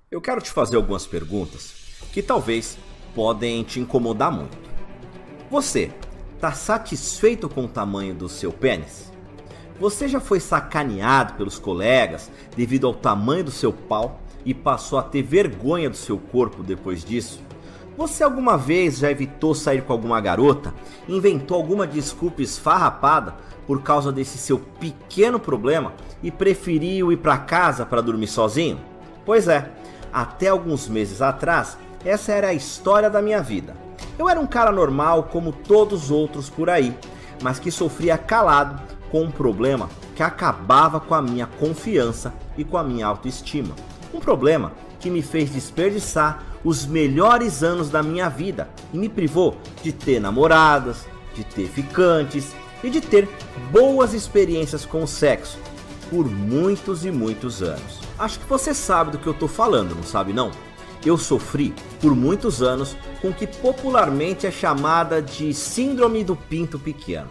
Eu quero te fazer algumas perguntas que talvez podem te incomodar muito. Você está satisfeito com o tamanho do seu pênis? Você já foi sacaneado pelos colegas devido ao tamanho do seu pau e passou a ter vergonha do seu corpo depois disso? Você alguma vez já evitou sair com alguma garota, inventou alguma desculpa esfarrapada por causa desse seu pequeno problema e preferiu ir para casa para dormir sozinho? Pois é, até alguns meses atrás, essa era a história da minha vida. Eu era um cara normal como todos os outros por aí, mas que sofria calado com um problema que acabava com a minha confiança e com a minha autoestima. Um problema que me fez desperdiçar os melhores anos da minha vida e me privou de ter namoradas, de ter ficantes e de ter boas experiências com o sexo por muitos e muitos anos. Acho que você sabe do que eu tô falando, não sabe não? Eu sofri por muitos anos com o que popularmente é chamada de síndrome do pinto pequeno.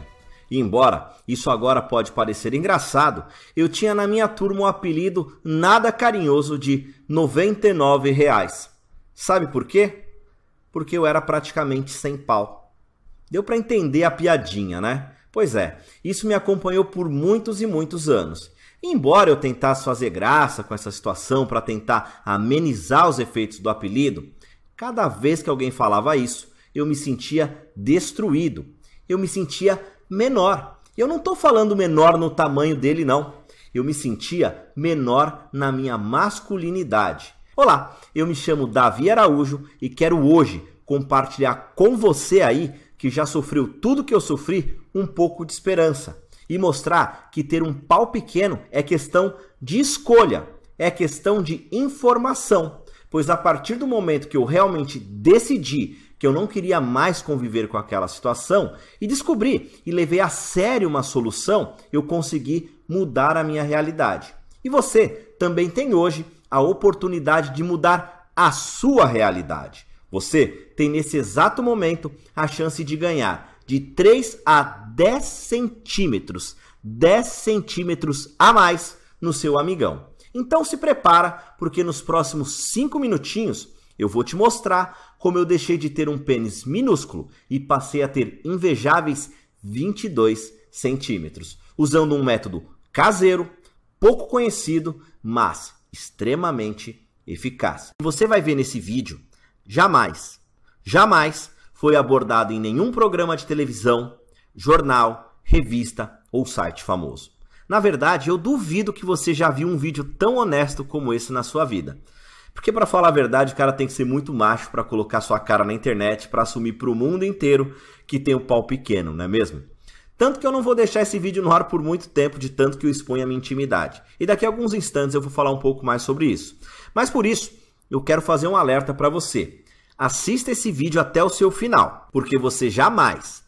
E embora isso agora pode parecer engraçado, eu tinha na minha turma um apelido nada carinhoso de R$99. Sabe por quê? Porque eu era praticamente sem pau. Deu pra entender a piadinha, né? Pois é, isso me acompanhou por muitos e muitos anos. E embora eu tentasse fazer graça com essa situação para tentar amenizar os efeitos do apelido, cada vez que alguém falava isso, eu me sentia destruído. Eu me sentia menor. Eu não estou falando menor no tamanho dele, não. Eu me sentia menor na minha masculinidade. Olá, eu me chamo Davi Araújo e quero hoje compartilhar com você aí, que já sofreu tudo que eu sofri, um pouco de esperança. E mostrar que ter um pau pequeno é questão de escolha, é questão de informação. Pois a partir do momento que eu realmente decidi que eu não queria mais conviver com aquela situação e descobri e levei a sério uma solução, eu consegui mudar a minha realidade. E você também tem hoje a oportunidade de mudar a sua realidade. Você tem nesse exato momento a chance de ganhar de 3 a 10 centímetros, 10 centímetros a mais no seu amigão. Então se prepara, porque nos próximos 5 minutinhos eu vou te mostrar como eu deixei de ter um pênis minúsculo e passei a ter invejáveis 22 centímetros, usando um método caseiro, pouco conhecido, mas extremamente eficaz. Você vai ver nesse vídeo, jamais foi abordado em nenhum programa de televisão, jornal, revista ou site famoso. Na verdade, eu duvido que você já viu um vídeo tão honesto como esse na sua vida. Porque, para falar a verdade, o cara tem que ser muito macho para colocar sua cara na internet para assumir para o mundo inteiro que tem um pau pequeno, não é mesmo? Tanto que eu não vou deixar esse vídeo no ar por muito tempo, de tanto que eu exponho a minha intimidade. E daqui a alguns instantes eu vou falar um pouco mais sobre isso. Mas por isso, eu quero fazer um alerta para você. Assista esse vídeo até o seu final, porque você jamais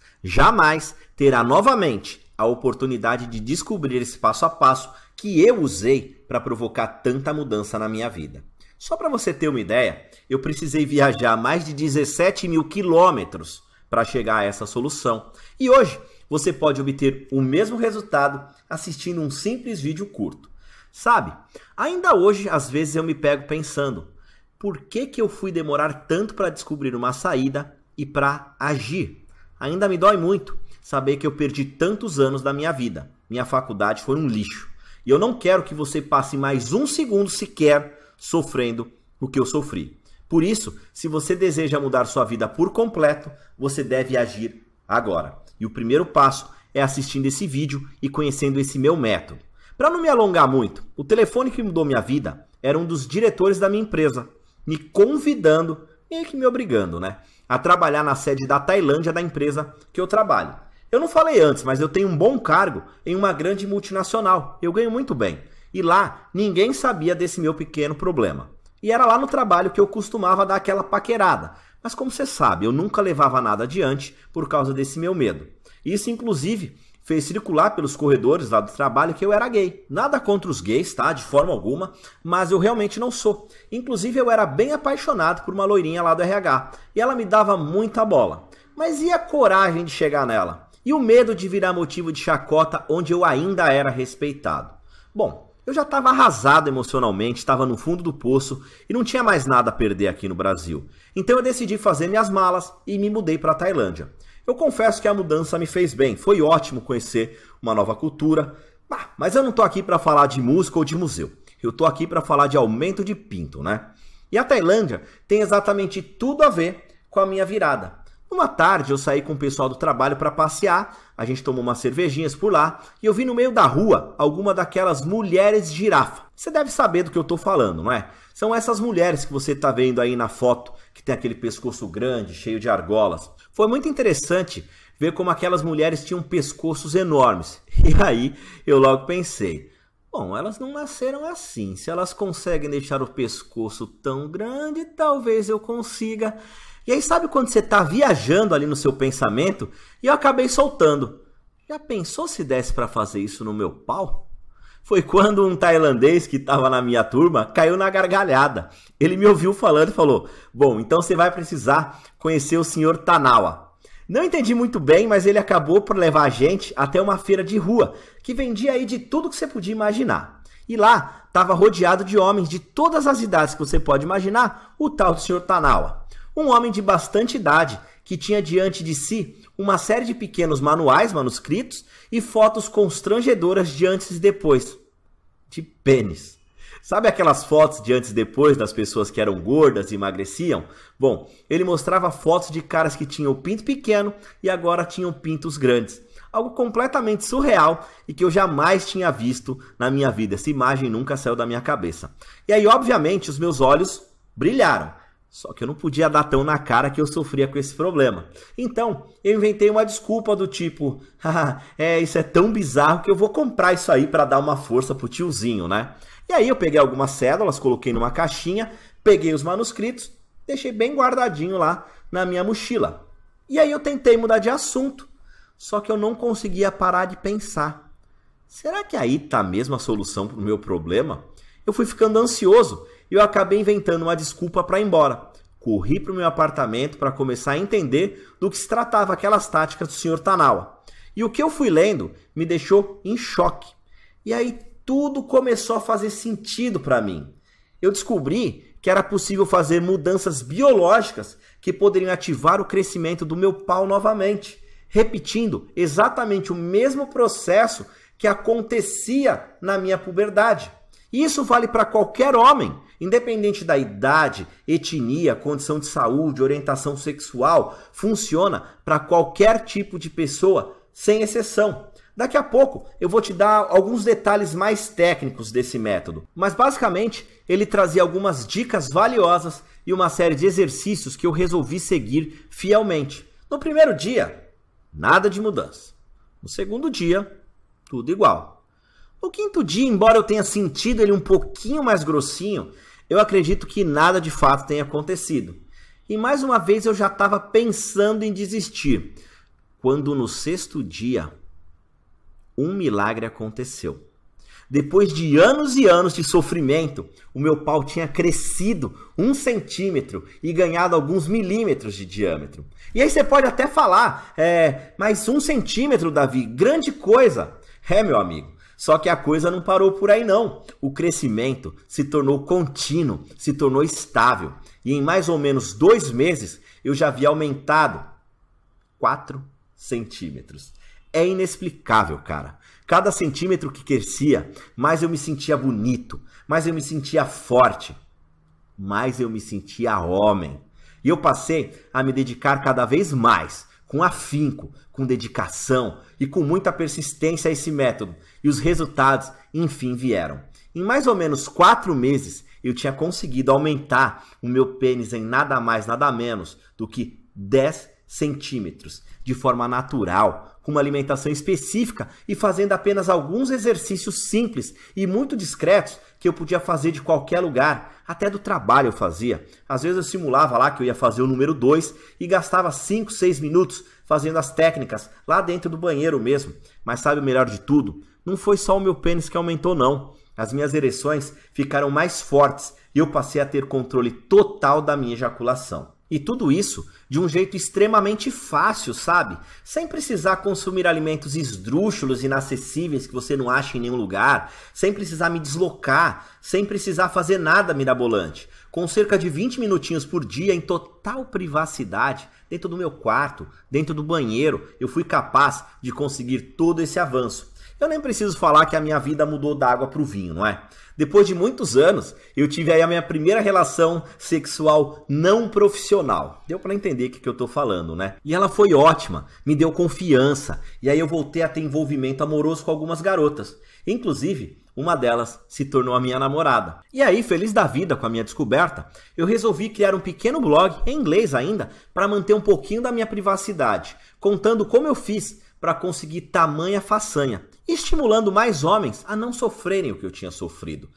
terá novamente a oportunidade de descobrir esse passo a passo que eu usei para provocar tanta mudança na minha vida. Só para você ter uma ideia, eu precisei viajar mais de 17 mil quilômetros para chegar a essa solução. E hoje você pode obter o mesmo resultado assistindo um simples vídeo curto. Sabe, ainda hoje às vezes eu me pego pensando, por que eu fui demorar tanto para descobrir uma saída e para agir? Ainda me dói muito saber que eu perdi tantos anos da minha vida. Minha faculdade foi um lixo. E eu não quero que você passe mais um segundo sequer sofrendo o que eu sofri. Por isso, se você deseja mudar sua vida por completo, você deve agir agora. E o primeiro passo é assistindo esse vídeo e conhecendo esse meu método. Para não me alongar muito, o telefone que mudou minha vida era um dos diretores da minha empresa, me convidando, meio que me obrigando, né, a trabalhar na sede da Tailândia da empresa que eu trabalho. Eu não falei antes, mas eu tenho um bom cargo em uma grande multinacional. Eu ganho muito bem. E lá, ninguém sabia desse meu pequeno problema. E era lá no trabalho que eu costumava dar aquela paquerada. Mas como você sabe, eu nunca levava nada adiante por causa desse meu medo. Isso, inclusive, fez circular pelos corredores lá do trabalho que eu era gay. Nada contra os gays, tá? De forma alguma, mas eu realmente não sou. Inclusive, eu era bem apaixonado por uma loirinha lá do RH. E ela me dava muita bola. Mas e a coragem de chegar nela? E o medo de virar motivo de chacota onde eu ainda era respeitado? Bom, Eu já estava arrasado emocionalmente, estava no fundo do poço e não tinha mais nada a perder aqui no Brasil. Então eu decidi fazer minhas malas e me mudei para a Tailândia. Eu confesso que a mudança me fez bem, foi ótimo conhecer uma nova cultura, mas eu não tô aqui para falar de música ou de museu. Eu tô aqui para falar de aumento de pinto, né? E a Tailândia tem exatamente tudo a ver com a minha virada. Uma tarde eu saí com o pessoal do trabalho para passear, a gente tomou umas cervejinhas por lá e eu vi no meio da rua alguma daquelas mulheres girafa. Você deve saber do que eu tô falando, não é? São essas mulheres que você tá vendo aí na foto, que tem aquele pescoço grande, cheio de argolas. Foi muito interessante ver como aquelas mulheres tinham pescoços enormes. E aí eu logo pensei, bom, elas não nasceram assim. Se elas conseguem deixar o pescoço tão grande, talvez eu consiga. E aí sabe quando você tá viajando ali no seu pensamento? E eu acabei soltando. Já pensou se desse para fazer isso no meu pau? Foi quando um tailandês que estava na minha turma caiu na gargalhada. Ele me ouviu falando e falou, bom, então você vai precisar conhecer o Sr. Tanawa. Não entendi muito bem, mas ele acabou por levar a gente até uma feira de rua, que vendia aí de tudo que você podia imaginar. E lá estava rodeado de homens de todas as idades que você pode imaginar, o tal do Sr. Tanawa. Um homem de bastante idade, que tinha diante de si uma série de pequenos manuais manuscritos e fotos constrangedoras de antes e depois. De pênis. Sabe aquelas fotos de antes e depois das pessoas que eram gordas e emagreciam? Bom, ele mostrava fotos de caras que tinham o pinto pequeno e agora tinham pintos grandes. Algo completamente surreal e que eu jamais tinha visto na minha vida. Essa imagem nunca saiu da minha cabeça. E aí, obviamente, os meus olhos brilharam. Só que eu não podia dar tão na cara que eu sofria com esse problema. Então, eu inventei uma desculpa do tipo, isso é tão bizarro que eu vou comprar isso aí para dar uma força pro tiozinho, né? E aí eu peguei algumas cédulas, coloquei numa caixinha, peguei os manuscritos, deixei bem guardadinho lá na minha mochila. E aí eu tentei mudar de assunto, só que eu não conseguia parar de pensar. Será que aí tá mesmo a solução pro meu problema? Eu fui ficando ansioso e eu acabei inventando uma desculpa para ir embora. Corri para o meu apartamento para começar a entender do que se tratava aquelas táticas do Sr. Tanawa. E o que eu fui lendo me deixou em choque. E aí tudo começou a fazer sentido para mim. Eu descobri que era possível fazer mudanças biológicas que poderiam ativar o crescimento do meu pau novamente, repetindo exatamente o mesmo processo que acontecia na minha puberdade. E isso vale para qualquer homem, independente da idade, etnia, condição de saúde, orientação sexual, funciona para qualquer tipo de pessoa, sem exceção. Daqui a pouco eu vou te dar alguns detalhes mais técnicos desse método, mas basicamente ele trazia algumas dicas valiosas e uma série de exercícios que eu resolvi seguir fielmente. No primeiro dia, nada de mudança. No segundo dia, tudo igual. No quinto dia, embora eu tenha sentido ele um pouquinho mais grossinho, eu acredito que nada de fato tenha acontecido. E mais uma vez eu já estava pensando em desistir, quando no sexto dia, um milagre aconteceu. Depois de anos e anos de sofrimento, o meu pau tinha crescido 1 centímetro e ganhado alguns milímetros de diâmetro. E aí você pode até falar, mas 1 centímetro, Davi, grande coisa. Meu amigo. Só que a coisa não parou por aí não. O crescimento se tornou contínuo, se tornou estável. E em mais ou menos 2 meses, eu já havia aumentado 4 centímetros. É inexplicável, cara. Cada centímetro que crescia, mais eu me sentia bonito, mais eu me sentia forte, mais eu me sentia homem. E eu passei a me dedicar cada vez mais, com afinco, com dedicação e com muita persistência a esse método. E os resultados, enfim, vieram. Em mais ou menos 4 meses, eu tinha conseguido aumentar o meu pênis em nada mais, nada menos do que 10 centímetros, de forma natural, com uma alimentação específica e fazendo apenas alguns exercícios simples e muito discretos que eu podia fazer de qualquer lugar, até do trabalho eu fazia. Às vezes eu simulava lá que eu ia fazer o número 2 e gastava 5, 6 minutos fazendo as técnicas lá dentro do banheiro mesmo. Mas sabe o melhor de tudo? Não foi só o meu pênis que aumentou não. As minhas ereções ficaram mais fortes e eu passei a ter controle total da minha ejaculação. E tudo isso de um jeito extremamente fácil, sabe? Sem precisar consumir alimentos esdrúxulos, inacessíveis que você não acha em nenhum lugar, sem precisar me deslocar, sem precisar fazer nada mirabolante. Com cerca de 20 minutinhos por dia, em total privacidade, dentro do meu quarto, dentro do banheiro, eu fui capaz de conseguir todo esse avanço. Eu nem preciso falar que a minha vida mudou da água para o vinho, não é? Depois de muitos anos, eu tive aí a minha primeira relação sexual não profissional. Deu para entender o que eu tô falando, né? E ela foi ótima, me deu confiança. E aí eu voltei a ter envolvimento amoroso com algumas garotas. Inclusive, uma delas se tornou a minha namorada. E aí, feliz da vida com a minha descoberta, eu resolvi criar um pequeno blog, em inglês ainda, para manter um pouquinho da minha privacidade, contando como eu fiz para conseguir tamanha façanha, estimulando mais homens a não sofrerem o que eu tinha sofrido.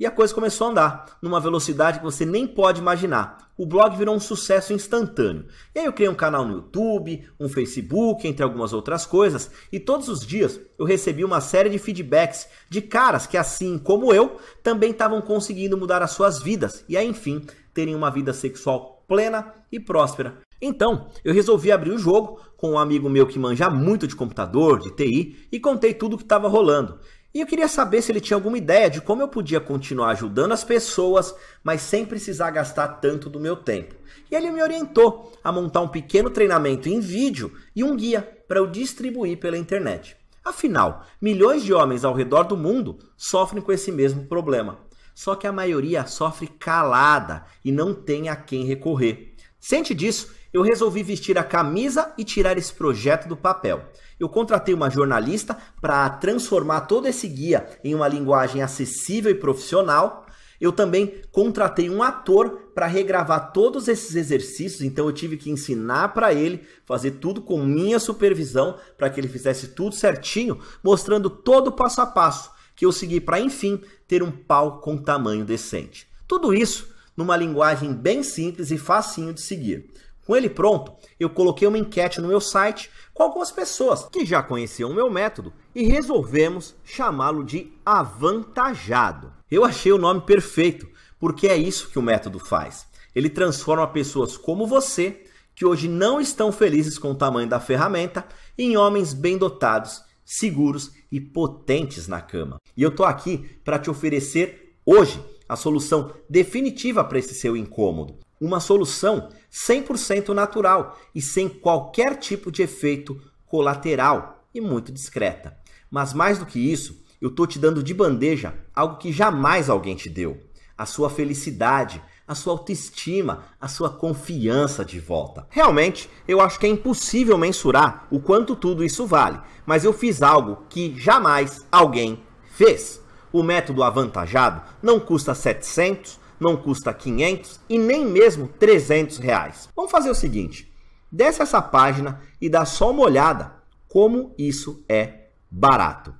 E a coisa começou a andar, numa velocidade que você nem pode imaginar. O blog virou um sucesso instantâneo. E aí eu criei um canal no YouTube, um Facebook, entre algumas outras coisas, e todos os dias eu recebi uma série de feedbacks de caras que, assim como eu, também estavam conseguindo mudar as suas vidas e aí, enfim, terem uma vida sexual plena e próspera. Então, eu resolvi abrir o jogo com um amigo meu que manja muito de computador, de TI, e contei tudo o que estava rolando. E eu queria saber se ele tinha alguma ideia de como eu podia continuar ajudando as pessoas, mas sem precisar gastar tanto do meu tempo. E ele me orientou a montar um pequeno treinamento em vídeo e um guia para eu distribuir pela internet. Afinal, milhões de homens ao redor do mundo sofrem com esse mesmo problema. Só que a maioria sofre calada e não tem a quem recorrer. Ciente disso, eu resolvi vestir a camisa e tirar esse projeto do papel. Eu contratei uma jornalista para transformar todo esse guia em uma linguagem acessível e profissional. Eu também contratei um ator para regravar todos esses exercícios, então eu tive que ensinar para ele, fazer tudo com minha supervisão, para que ele fizesse tudo certinho, mostrando todo o passo a passo que eu segui para, enfim, ter um pau com tamanho decente. Tudo isso numa linguagem bem simples e facinho de seguir. Com ele pronto, eu coloquei uma enquete no meu site com algumas pessoas que já conheciam o meu método e resolvemos chamá-lo de Avantajado. Eu achei o nome perfeito, porque é isso que o método faz. Ele transforma pessoas como você, que hoje não estão felizes com o tamanho da ferramenta, em homens bem dotados, seguros e potentes na cama. E eu tô aqui para te oferecer hoje a solução definitiva para esse seu incômodo. Uma solução 100% natural e sem qualquer tipo de efeito colateral e muito discreta. Mas mais do que isso, eu estou te dando de bandeja algo que jamais alguém te deu. A sua felicidade, a sua autoestima, a sua confiança de volta. Realmente, eu acho que é impossível mensurar o quanto tudo isso vale, mas eu fiz algo que jamais alguém fez. O método Avantajado não custa 700, não custa 500 e nem mesmo 300 reais. Vamos fazer o seguinte, desce essa página e dá só uma olhada como isso é barato.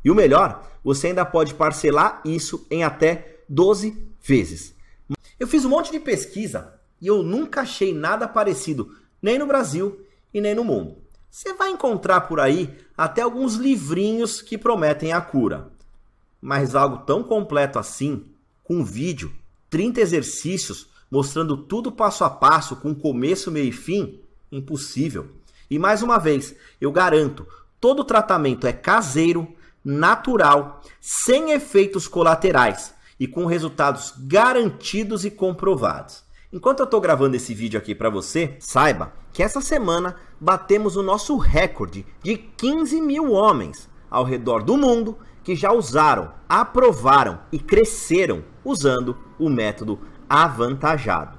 E o melhor, você ainda pode parcelar isso em até 12 vezes. Eu fiz um monte de pesquisa e eu nunca achei nada parecido, nem no Brasil e nem no mundo. Você vai encontrar por aí até alguns livrinhos que prometem a cura. Mas algo tão completo assim, com vídeo, 30 exercícios, mostrando tudo passo a passo, com começo, meio e fim, impossível. E mais uma vez, eu garanto, todo o tratamento é caseiro, natural, sem efeitos colaterais e com resultados garantidos e comprovados. Enquanto eu estou gravando esse vídeo aqui para você, saiba que essa semana batemos o nosso recorde de 15 mil homens ao redor do mundo que já usaram, aprovaram e cresceram usando o método Avantajado.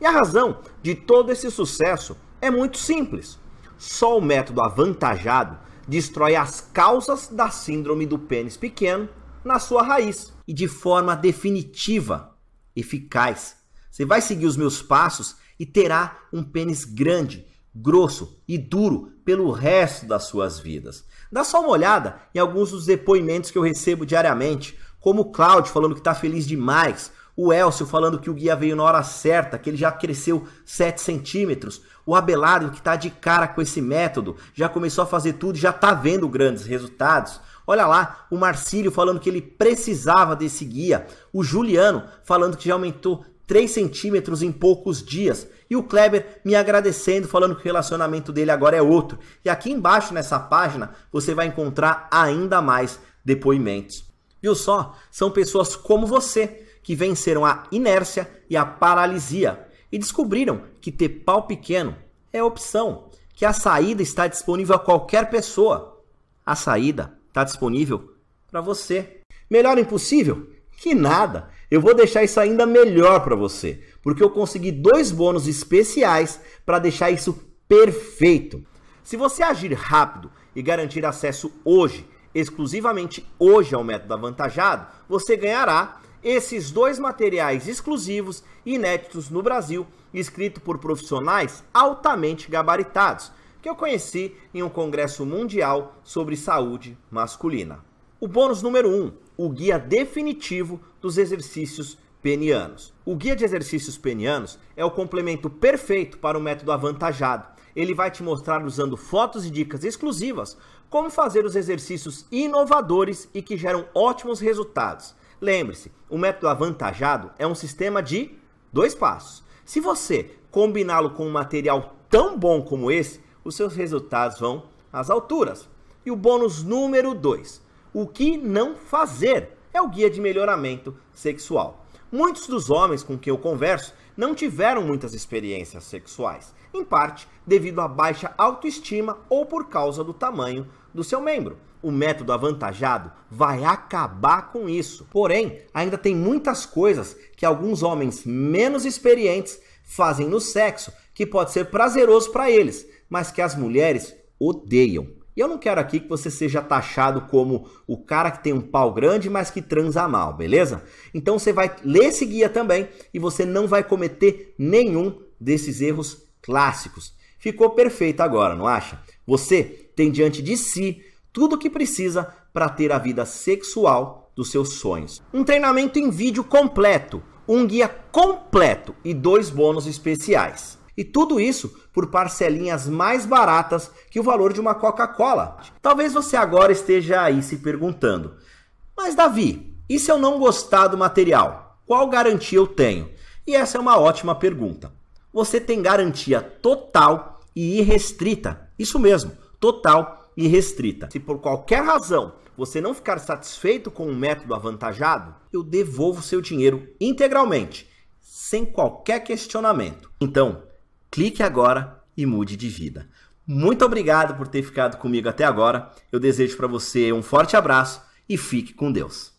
E a razão de todo esse sucesso é muito simples. Só o método Avantajado destrói as causas da síndrome do pênis pequeno na sua raiz e de forma definitiva, eficaz. Você vai seguir os meus passos e terá um pênis grande, grosso e duro pelo resto das suas vidas. Dá só uma olhada em alguns dos depoimentos que eu recebo diariamente, como o Cláudio falando que está feliz demais, o Elcio falando que o guia veio na hora certa, que ele já cresceu 7 centímetros, o Abelardo que está de cara com esse método, já começou a fazer tudo, já está vendo grandes resultados. Olha lá, o Marcílio falando que ele precisava desse guia, o Juliano falando que já aumentou 3 centímetros em poucos dias. E o Kleber me agradecendo, falando que o relacionamento dele agora é outro. E aqui embaixo nessa página você vai encontrar ainda mais depoimentos. Viu só? São pessoas como você que venceram a inércia e a paralisia e descobriram que ter pau pequeno é opção, que a saída está disponível a qualquer pessoa. A saída está disponível para você. Melhor impossível? Que nada! Eu vou deixar isso ainda melhor para você, porque eu consegui 2 bônus especiais para deixar isso perfeito. Se você agir rápido e garantir acesso hoje, exclusivamente hoje ao método avantajado, você ganhará esses 2 materiais exclusivos e inéditos no Brasil, escritos por profissionais altamente gabaritados, que eu conheci em um congresso mundial sobre saúde masculina. O bônus número 1, o guia definitivo dos exercícios penianos. O guia de exercícios penianos é o complemento perfeito para o método avantajado. Ele vai te mostrar, usando fotos e dicas exclusivas, como fazer os exercícios inovadores e que geram ótimos resultados. Lembre-se, o método avantajado é um sistema de 2 passos. Se você combiná-lo com um material tão bom como esse, os seus resultados vão às alturas. E o bônus número 2, o que não fazer, é o guia de melhoramento sexual. Muitos dos homens com quem eu converso não tiveram muitas experiências sexuais, em parte devido à baixa autoestima ou por causa do tamanho do seu membro. O método avantajado vai acabar com isso. Porém, ainda tem muitas coisas que alguns homens menos experientes fazem no sexo que pode ser prazeroso para eles, mas que as mulheres odeiam. E eu não quero aqui que você seja taxado como o cara que tem um pau grande, mas que transa mal, beleza? Então você vai ler esse guia também e você não vai cometer nenhum desses erros clássicos. Ficou perfeito agora, não acha? Você tem diante de si tudo o que precisa para ter a vida sexual dos seus sonhos. Um treinamento em vídeo completo, um guia completo e 2 bônus especiais. E tudo isso por parcelinhas mais baratas que o valor de uma Coca-Cola. Talvez você agora esteja aí se perguntando: mas Davi, e se eu não gostar do material? Qual garantia eu tenho? E essa é uma ótima pergunta. Você tem garantia total e irrestrita. Isso mesmo, total e restrita. Se por qualquer razão você não ficar satisfeito com o método avantajado, eu devolvo seu dinheiro integralmente, sem qualquer questionamento. Então, clique agora e mude de vida. Muito obrigado por ter ficado comigo até agora. Eu desejo para você um forte abraço e fique com Deus.